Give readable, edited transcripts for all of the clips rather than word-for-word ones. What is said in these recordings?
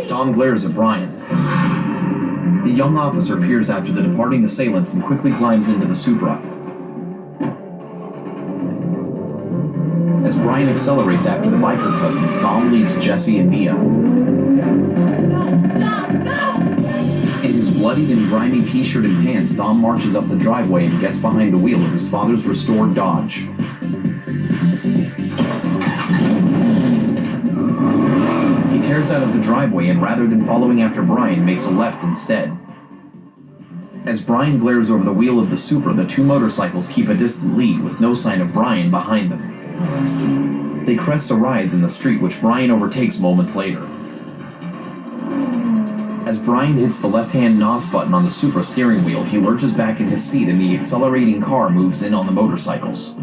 Dom glares at Brian. The young officer peers after the departing assailants and quickly climbs into the Supra. As Brian accelerates after the biker cousins, Dom leaves Jesse and Mia. In his bloodied and grimy t-shirt and pants, Dom marches up the driveway and gets behind the wheel of his father's restored Dodge. He tears out of the driveway and rather than following after Brian, makes a left instead. As Brian glares over the wheel of the Supra, the two motorcycles keep a distant lead with no sign of Brian behind them. They crest a rise in the street, which Brian overtakes moments later. As Brian hits the left-hand NOS button on the Supra steering wheel, he lurches back in his seat and the accelerating car moves in on the motorcycles.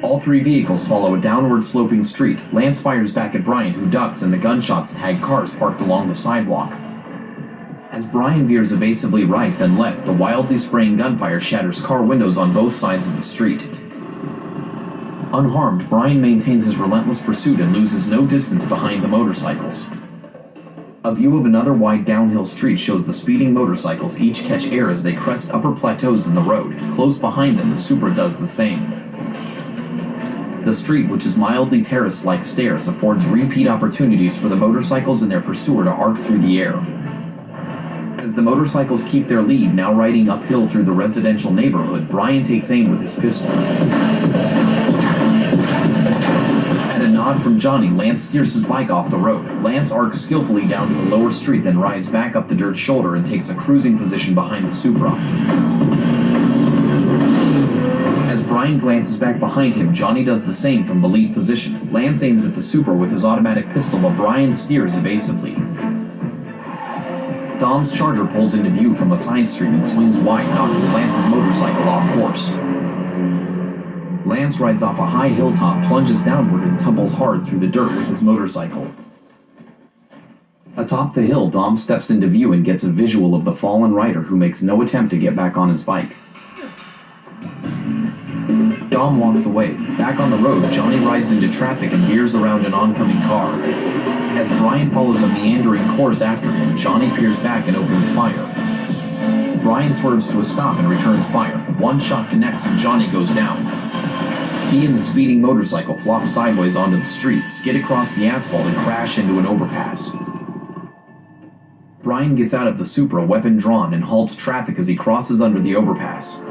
All three vehicles follow a downward-sloping street. Lance fires back at Brian, who ducks, and the gunshots tag cars parked along the sidewalk. As Brian veers evasively right, then left, the wildly spraying gunfire shatters car windows on both sides of the street. Unharmed, Brian maintains his relentless pursuit and loses no distance behind the motorcycles. A view of another wide downhill street shows the speeding motorcycles each catch air as they crest upper plateaus in the road. Close behind them, the Supra does the same. The street, which is mildly terrace-like stairs, affords repeat opportunities for the motorcycles and their pursuer to arc through the air. As the motorcycles keep their lead, now riding uphill through the residential neighborhood, Brian takes aim with his pistol. At a nod from Johnny, Lance steers his bike off the road. Lance arcs skillfully down to the lower street, then rides back up the dirt shoulder and takes a cruising position behind the Supra. As Brian glances back behind him, Johnny does the same from the lead position. Lance aims at the Supra with his automatic pistol, but Brian steers evasively. Dom's Charger pulls into view from a side street and swings wide, knocking Lance's motorcycle off course. Lance rides off a high hilltop, plunges downward, and tumbles hard through the dirt with his motorcycle. Atop the hill, Dom steps into view and gets a visual of the fallen rider, who makes no attempt to get back on his bike. Dom walks away. Back on the road, Johnny rides into traffic and veers around an oncoming car. As Brian follows a meandering course after him, Johnny peers back and opens fire. Brian swerves to a stop and returns fire. One shot connects and Johnny goes down. He and the speeding motorcycle flop sideways onto the street, skid across the asphalt, and crash into an overpass. Brian gets out of the Supra, weapon drawn, and halts traffic as he crosses under the overpass.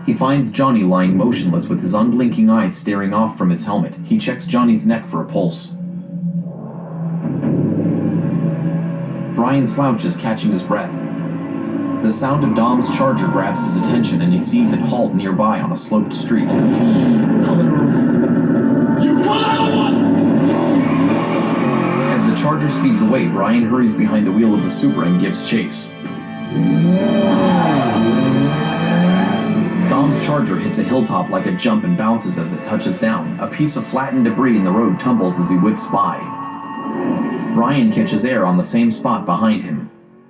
He finds Johnny lying motionless with his unblinking eyes staring off from his helmet. He checks Johnny's neck for a pulse. Brian slouches, catching his breath. The sound of Dom's Charger grabs his attention and he sees it halt nearby on a sloped street. As the Charger speeds away, Brian hurries behind the wheel of the Supra and gives chase. Dom's Charger hits a hilltop like a jump and bounces as it touches down. A piece of flattened debris in the road tumbles as he whips by. Brian catches air on the same spot behind him.